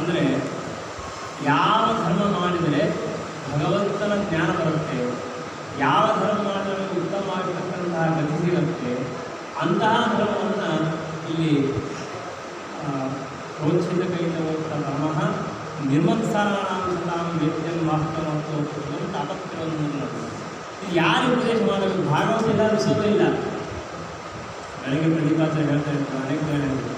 ಅಂದರೆ ಯಾವ ಧರ್ಮ ಮಾಡಿದರೆ ಭಗವಂತನ ಜ್ಞಾನ ಬರುತ್ತೆ, ಯಾವ ಧರ್ಮ ಮಾಡಿದರೆ ಉತ್ತಮವಾಗಿರ್ತಕ್ಕಂತಹ ಗತಿ ಸಿಗುತ್ತೆ, ಅಂತಹ ಧರ್ಮವನ್ನು ಇಲ್ಲಿ ಪ್ರೋತ್ಸಿತ ಕೈತವೋಕ್ತ ಧರ್ಮ ನಿರ್ಮತ್ಸಾರಾಂ ವೇದ್ಯನ್ ವಾಸ್ತವ ತಾಪತ್ರವನ್ನು ಇದು ಯಾರು ಉಪದೇಶ ಮಾಡಬೇಕು? ಭಾಗವತ ಎಲ್ಲರೂ ವಿಷಯವೇ ಇಲ್ಲ. ಬೆಳಗ್ಗೆ ಪ್ರತಿಪಾದನೆ ಹೇಳ್ತಾ ಇರ್ತಾರೆ, ಅನೇಕ ಹೇಳಿದ್ರು,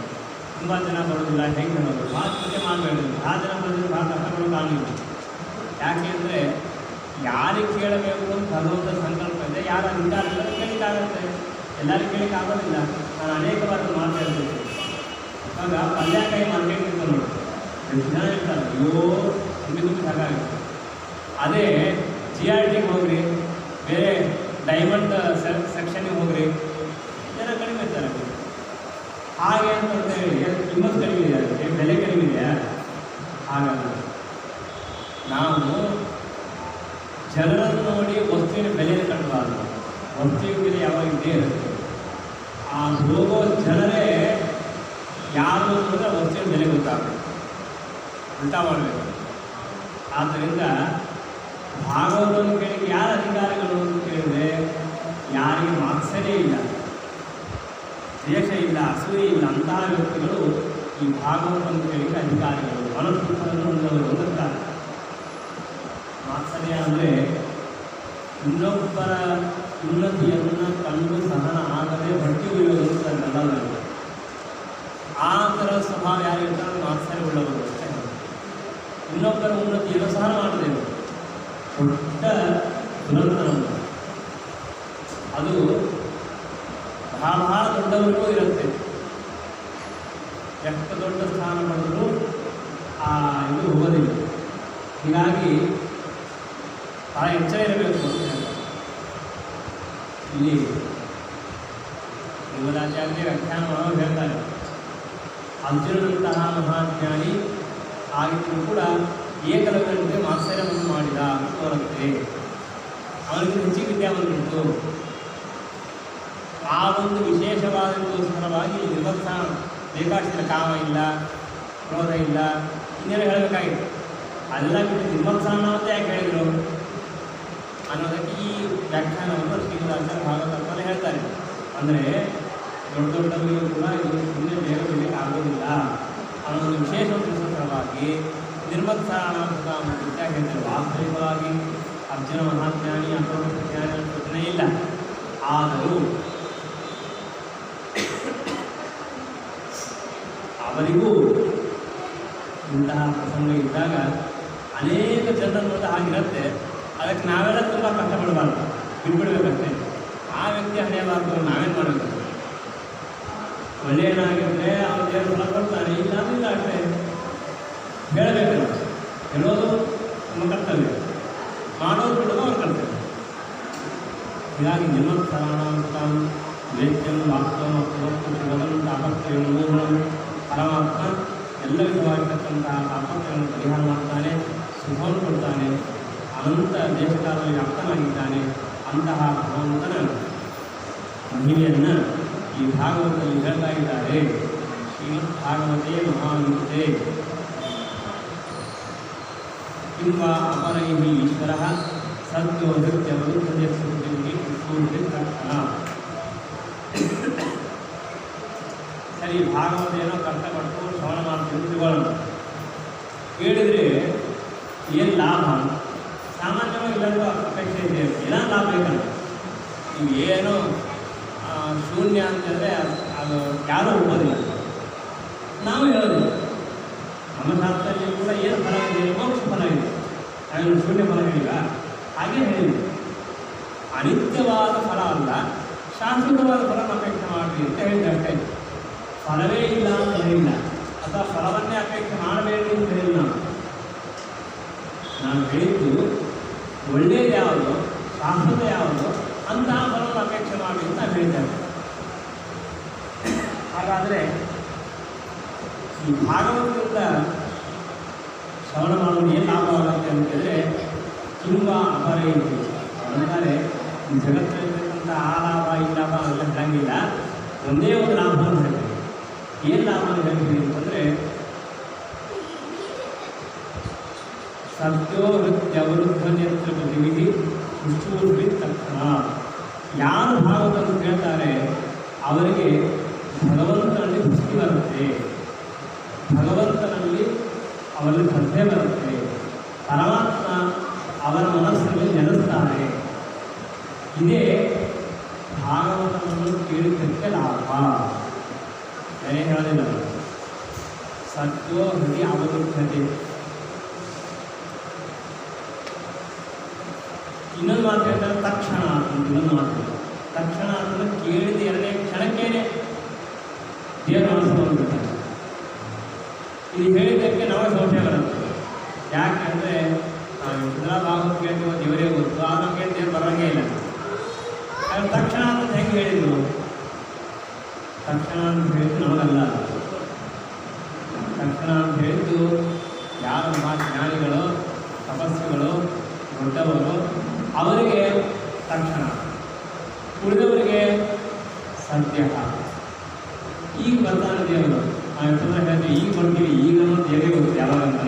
ತುಂಬ ಜನ ಬರೋದಿಲ್ಲ, ಹೆಂಗೆ ಹೇಳೋದು, ಭಾಳ ಕೃತ್ಯ ಮಾಡಬೇಡಿ, ಭಾಳ ಜನ ಬರೋದಿಲ್ಲ, ಭಾಳ ಕಷ್ಟಗಳು ಕಾಣಿಲ್ಲ. ಯಾಕೆ ಅಂದರೆ ಯಾರಿಗೆ ಕೇಳಬೇಕು ಅಂತ ಭಗವಂತ ಸಂಕಲ್ಪ ಇದೆ, ಯಾರು ಅಧಿಕಾರ ಇಲ್ಲ ಕೇಳಿಕ್ಕಾಗುತ್ತೆ, ಎಲ್ಲರಿಗೂ ಕೇಳಿಕ್ಕಾಗೋದಿಲ್ಲ. ನಾನು ಅನೇಕ ಬಾರಿ ಮಾತಾಡ್ತೀನಿ. ಇವಾಗ ಪಲ್ಯಕಾಯಿ ಮಾರ್ಕೆಟ್ ಇರ್ತಾರೆ ನೋಡಿ, ಎಷ್ಟು ಜನ ಇರ್ತಾರೆ, ಅಯ್ಯೋ ತುಂಬ ಸಾಕಾಗುತ್ತೆ. ಅದೇ GRTಗೆ ಹೋಗ್ರಿ, ಬೇರೆ ಡೈಮಂಡ್ ಸೆಕ್ಷನ್ಗೆ ಹೋಗ್ರಿ, ಜನ ಕಡಿಮೆ ಇರ್ತಾರೆ. ಹಾಗೆ ಅಂತ ಹೇಳಿ ಕಿಮ್ಮತ್ತು ಕಡಿಮೆ ಇದೆ, ಅದಕ್ಕೆ ಬೆಲೆ ಕಡಿಮೆ ಇದೆಯಾ? ಹಾಗಲ್ಲ. ನಾವು ಜನರನ್ನು ನೋಡಿ ವಸ್ತುವಿನ ಬೆಲೆಯನ್ನು ಕಟ್ಟಬಾರ್ದು. ವಸ್ತುವಿನ ಬೆಲೆ ಯಾವಾಗ ಇದ್ದೇ ಇರುತ್ತೆ. ಆ ಹೋಗೋ ಜನರೇ ಯಾರು ಅಂದರೆ ವಸ್ತುವಿನ ಬೆಲೆ ಗೊತ್ತಾಗಬೇಕು, ಉಲ್ಟಾ ಮಾಡಬೇಕು. ಆದ್ದರಿಂದ ಭಾಗವತವನ್ನು ಕೇಳಿ ಯಾರ ಅಧಿಕಾರಿಗಳು ಅಂತ ಕೇಳಿದರೆ ಯಾರಿಗೆ ಮಾತ್ಸರ್ಯ ಇಲ್ಲ, ದ್ವೇಷ ಇಲ್ಲ, ಅಸೂಯೆ ಇಲ್ಲ, ಅಂತಹ ವ್ಯಕ್ತಿಗಳು ಈ ಭಾಗವತವನ್ನು ಕೇಳಿ ಅಧಿಕಾರಿಗಳು, ಮನಸ್ಸುಗಳನ್ನು ಹೊಂದವರು ಅಂತಾರೆ. ಮಾತ್ಸರ್ಯ ಅಂದರೆ ಇನ್ನೊಬ್ಬರ ಉನ್ನತಿಯನ್ನು ಕಂಡು ಸಹನ ಆಗದೆ ಭಕ್ತಿ ಉಳಿಯೋದು ಅಂತಾರಲ್ಲ, ಆ ಥರ ಸ್ವಭಾವ ಯಾರಿರ್ತಾರೆ ಮಾತ್ಸರ್ಯ ಉಳ್ಳವರು ಅಷ್ಟೇ. ಇನ್ನೊಬ್ಬರ ಉನ್ನತಿಯನ್ನು ಸಹನ ಮಾಡದೇವು ದೊಡ್ಡ ದುರಂತ. ಅದು ಬಹಳ ದೊಡ್ಡವರಿಗೂ ಇರುತ್ತೆ. ಎಷ್ಟು ದೊಡ್ಡ ಸ್ಥಾನ ಪಡೆದರೂ ಇದು ಹೋಗೋದಿಲ್ಲ. ಹೀಗಾಗಿ ಭಾಳ ಎಚ್ಚರ ಇರಬೇಕು. ಇಲ್ಲಿ ಶ್ರೀಮದಾಚಾರ್ಯ ವ್ಯಾಖ್ಯಾನ ಹೇಳ್ತಾರೆ, ಅರ್ಜುನನಂತಹ ಮಹಾಜ್ಞಾನಿ ಆಗಿದ್ದರೂ ಕೂಡ ಏಕಲವ್ಯನಿಗೆ ಮಾತ್ಸರ್ಯವನ್ನು ಮಾಡಿದ ಅಂತ ತೋರುತ್ತೆ. ಅವನಿಗೆ ಹೆಚ್ಚಿಗೆ ವಿದ್ಯಾವಂತರಿತ್ತು. ಆ ಒಂದು ವಿಶೇಷವಾದಕ್ಕೋಸ್ಕರವಾಗಿ ನಿರ್ವತ್ಸಾನ ಬೇಕಾಷ್ಟಿನ ಕಾಮ ಇಲ್ಲ, ಕ್ರೋಧ ಇಲ್ಲ, ಇನ್ನೇನು ಹೇಳಬೇಕಾಗಿತ್ತು. ಅದೆಲ್ಲ ಬಿಟ್ಟು ನಿರ್ವತ್ಸಾನ ಅಂತ ಯಾಕೆ ಹೇಳಿದರು ಅನ್ನೋದಕ್ಕೆ ಈ ವ್ಯಾಖ್ಯಾನವನ್ನು ಶ್ರೀಮದಾಚಾರ್ಯ ಭಾಗವತದಲ್ಲಿ ಹೇಳ್ತಾರೆ. ಅಂದರೆ ದೊಡ್ಡ ದೊಡ್ಡವರಿಗೂ ಕೂಡ ಇದು ಸುಮ್ಮನೆ ಬೇಗ ಬೆಳೀಲಿಕ್ಕೆ ಆಗೋದಿಲ್ಲ ಅನ್ನೋದು ವಿಶೇಷವಾಗಿ ನಿರ್ಮತ್ಸಾನ ಅಂತ ಹೇಳ್ತಾರೆ. ವಾಸ್ತವಿಕವಾಗಿ ಅರ್ಜುನ ಮಹಾಜ್ಞಾನಿ ಅಥವಾ ಜ್ಞಾನಿ ಪ್ರಶ್ನೆ ಇಲ್ಲ. ಆದರೂ ಅವರಿಗೂ ಇಂತಹ ಪ್ರಸಂಗ ಇದ್ದಾಗ ಅನೇಕ ಜನರನ್ನು ಆಗಿರುತ್ತೆ. ಅದಕ್ಕೆ ನಾವೆಲ್ಲ ತುಂಬ ಕಷ್ಟಪಡಬಾರ್ದು, ಬಿಟ್ಬಿಡ್ಬೇಕಷ್ಟೇ. ಆ ವ್ಯಕ್ತಿ ಹಣೆಯಬಾರ್ದು, ನಾವೇನು ಮಾಡಬೇಕು? ಒಳ್ಳೆಯನಾಗಿದ್ದರೆ ಅವನು ದೇವರು ಫಲ ಕೊಡ್ತಾನೆ, ಇಲ್ಲ ಇಲ್ಲ ಅಷ್ಟೇ ಹೇಳಬೇಕಲ್ಲ. ಹೇಳೋದು ನಮ್ಮ ಕರ್ತವ್ಯ, ಮಾಡೋದು ಬಿಡೋದು ಅವ್ರ ಕರ್ತವ್ಯ. ಹೀಗಾಗಿ ನಿರ್ಮತ್ಸರಾಣಾಂತ ವೇದ್ಯಂ ವಾಸ್ತವಂ ತಾಪತ್ರಯನ್ನು ಪರಮಾತ್ಮ ಎಲ್ಲ ವಿಧವಾಗಿರ್ತಕ್ಕಂತಹ ತಾಪತ್ರಯನ್ನು ಪರಿಹಾರ ಮಾಡ್ತಾನೆ, ಸುಖವನ್ನು ಕೊಡ್ತಾನೆ, ಅನಂತ ದೇಶಕಾಲದಲ್ಲಿ ವ್ಯಾಪ್ತನಾಗಿದ್ದಾನೆ. ಅಂತಹ ಭಗವಂತನ ಮಹಿಮೆಯನ್ನು ಈ ಭಾಗವತದಲ್ಲಿ ಹೇಳ್ತಾ ಇದ್ದಾರೆ. ಶ್ರೀಮದ್ ಭಾಗವತೆ ಮಹಾಮೂರ್ತೆ ಕಿಂವಾ ಅಪರೈಃ ಈಶ್ವರಃ ಸತ್ಯೋ ನೃತ್ಯವರುದ್ಧತೆ ಸರಿ, ಭಾಗವತ ಏನೋ ಕಷ್ಟಪಟ್ಟು ಶ್ರವಣ ಮಾಡ್ತೀವಿ ತಿಳ್ಕೊಳ್ಳೋಣ. ಕೇಳಿದರೆ ಏನು ಲಾಭ? ಸಾಮಾನ್ಯವಾಗಿ ಎಲ್ಲರಿಗೂ ಅಪೇಕ್ಷೆ ಇದೆ, ಏನೋ ಲಾಭ ಬೇಕಲ್ಲ. ನೀವು ಏನು ಶೂನ್ಯ ಅಂತಂದರೆ ಅದು ಯಾರೂ ಒಪ್ಪೋದಿಲ್ಲ, ನಾವು ಹೇಳೋದಿಲ್ಲ. ನಮ್ಮ ಶಾಸ್ತ್ರದಲ್ಲಿ ಕೂಡ ಏನು ಫಲ ಇದೆ? ಮೋಕ್ಷ ಫಲ ಇದೆ. ನಾವೇನು ಶೂನ್ಯ ಫಲ ಹೇಳಿಲ್ಲ, ಹಾಗೆ ಹೇಳಿದ್ವಿ. ಅನಿತ್ಯವಾದ ಫಲ ಅಲ್ಲ, ಶಾಶ್ವತವಾದ ಫಲ ಅಪೇಕ್ಷೆ ಮಾಡಲಿ ಅಂತ ಹೇಳಿದ್ರೆ ಅಷ್ಟೇ. ಫಲವೇ ಇಲ್ಲ ಅಂತ ಹೇಳಿಲ್ಲ, ಅಥವಾ ಫಲವನ್ನೇ ಅಪೇಕ್ಷೆ ಮಾಡಬೇಡಿ ಅಂತ ಹೇಳಿಲ್ಲ. ನಾನು ಹೇಳಿದ್ದು ಒಳ್ಳೆಯದು ಯಾವುದು, ಶಾಶ್ವತ ಯಾವುದು, ಅಂತಹ ಫಲವನ್ನು ಅಪೇಕ್ಷೆ ಮಾಡಿ ಅಂತ ಹೇಳಿದ್ದೇವೆ. ಹಾಗಾದರೆ ಈ ಭಾಗವತದಿಂದ ಶ್ರವಣ ಮಾಡೋದು ಏನು ಲಾಭವಾಗುತ್ತೆ ಅಂತ ಹೇಳಿದ್ರೆ, ತುಂಬ ಅಪರೇ ಇದೆ ಅಂತಾರೆ. ಈ ಜಗತ್ತಿನಲ್ಲಿರ್ತಕ್ಕಂಥ ಆ ಲಾಭ ಈ ಲಾಭ ಎಲ್ಲ ಹೇಳಂಗಿಲ್ಲ, ಒಂದೇ ಒಂದು ಲಾಭವನ್ನು ಹೇಳ್ತೀವಿ. ಏನು ಲಾಭವನ್ನು ಹೇಳ್ತೀವಿ ಅಂತಂದರೆ, ಸತ್ಯೋ ಹೃತ್ಯವೃದ್ಧ ನೇತ್ರ ಪ್ರತಿವಿಧಿ ಹುಚ್ಚೂರ್ವಿ ತಕ್ಷಣ. ಯಾರು ಭಾಗವತನ್ನು ಕೇಳ್ತಾರೆ ಅವರಿಗೆ ಭಗವಂತನಲ್ಲಿ ದೃಷ್ಟಿ ಬರುತ್ತೆ, ಭಗವಂತನಲ್ಲಿ ಅವರಲ್ಲಿ ಶ್ರದ್ಧೆ ಬರುತ್ತೆ, ಪರಮಾತ್ಮ ಅವರ ಮನಸ್ಸಲ್ಲಿ ನೆಲೆಸ್ತಾರೆ. ಇದೇ ಭಾಗವತವನ್ನು ಕೇಳಿದ್ದಕ್ಕೆ ಲಾಭ. ಬೇರೆ ಹೇಳೋದಿಲ್ಲ. ಸತ್ಯೋ ಹೃದಯ ಅವರುದ್ಧತೆ. ಇನ್ನೊಂದು ಮಾತು ಹೇಳ್ತಾರೆ ತಕ್ಷಣ ಅಂತ. ಇನ್ನೊಂದು ಮಾತು ತಕ್ಷಣ ಅಂತಂದ್ರೆ ಕೇಳಿದ ಎರಡನೇ ಕ್ಷಣಕ್ಕೇನೆ ದೇವರ ಮನಸ್ಸು ಬಂದ್ಬಿಡ್ತಾರೆ. ಇದು ಹೇಳಿದ್ದಕ್ಕೆ ನಾವು ಸಂಶಯ ಬರುತ್ತೆ. ಯಾಕೆ ಅಂದರೆ ನಾವು ಭಾಗವತ ಕೇಳ್ತೀವೋ ದೇವರೇ ಗೊತ್ತು, ಆಗ ನಮಗೆ ದೇವ್ರು ಬರೋಂಗೇ ಇಲ್ಲ. ತಕ್ಷಣ ಅಂತ ಹೆಂಗೆ ಹೇಳಿದ್ರು? ತಕ್ಷಣ ಅಂತ ಹೇಳಿದ್ದು ನಮಗಲ್ಲ. ತಕ್ಷಣ ಅಂತ ಹೇಳಿದ್ದು ಯಾರು ಜ್ಞಾನಿಗಳು, ತಪಸ್ಸುಗಳು, ದೊಡ್ಡವರು ಅವರಿಗೆ ತಕ್ಷಣ, ಉಳಿದವರಿಗೆ ಸದ್ಯ. ಈಗ ಬರ್ತಾನೆ ದೇವರು. ನಾವು ಎಷ್ಟೊಂದು ಹೇಳ್ತೀವಿ ಈಗ ಬರ್ತೀವಿ, ಈಗ ದೇವರೇ ಗೊತ್ತು ಯಾವಾಗಂತ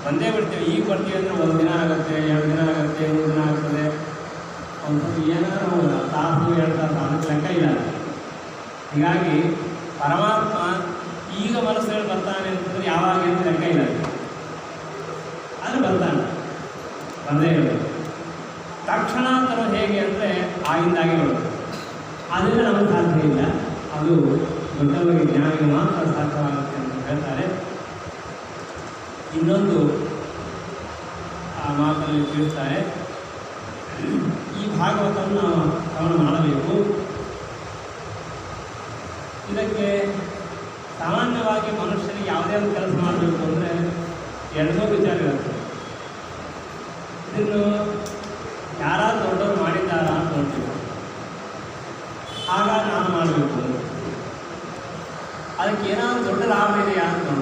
ಬಂದೇ ಬಿಡ್ತೀವಿ. ಈಗ ಬರ್ತೀವಿ ಅಂದರೆ ಒಂದು ದಿನ ಆಗುತ್ತೆ, 2 ದಿನ ಆಗುತ್ತೆ, 3 ದಿನ ಆಗ್ತದೆ. ಒಂದು ಏನಾದ್ರು ತಾಸು 2 ತಾಸು ಅದಕ್ಕೆ ಲೆಕ್ಕ ಇಲ್ಲ. ಹೀಗಾಗಿ ಪರಮಾತ್ಮ ಈಗ ಮನಸ್ಸುಗಳು ಬರ್ತಾನೆ ಅಂತಂದ್ರೆ ಯಾವಾಗ ಅಂತ ಲೆಕ್ಕ ಇಲ್ಲ. ಆದರೆ ಬರ್ತಾನೆ, ಬಂದೇ ಇರೋದು. ತಕ್ಷಣ ತರೋ ಹೇಗೆ ಅಂದರೆ ಆಗಿಂದಾಗೆ ಬರುತ್ತೆ. ಅದರಿಂದ ನಮಗೆ ಸಾಧ್ಯ ಇಲ್ಲ. ಅದು ದೊಡ್ಡವರಿಗೆ ಜ್ಞಾನಿಗೆ ಮಾತ್ರ ಸಾಧ್ಯವಾಗುತ್ತೆ ಅಂತ ಹೇಳ್ತಾರೆ. ಇನ್ನೊಂದು ಆ ಮಾತಲ್ಲಿ ತಿಳಿಸ್ತಾರೆ, ಈ ಭಾಗವತವನ್ನು ನಾವು ಶ್ರವಣ ಮಾಡಬೇಕು. ಇದಕ್ಕೆ ಸಾಮಾನ್ಯವಾಗಿ ಮನುಷ್ಯನಿಗೆ ಯಾವುದೇ ಒಂದು ಕೆಲಸ ಮಾಡಬೇಕು ಅಂದರೆ 2 ವಿಚಾರ ಇರುತ್ತೆ. ಇದನ್ನು ಯಾರಾದ್ರೂ ದೊಡ್ಡವರು ಮಾಡಿದ್ದಾರಾ ಅಂತ ನೋಡ್ತೀವಿ. ಆಗ ನಾನು ಮಾಡಬೇಕು. ಅದಕ್ಕೆ ಏನಾದರೂ ದೊಡ್ಡ ಲಾಭ ಇದೆಯಾ ಅಂತ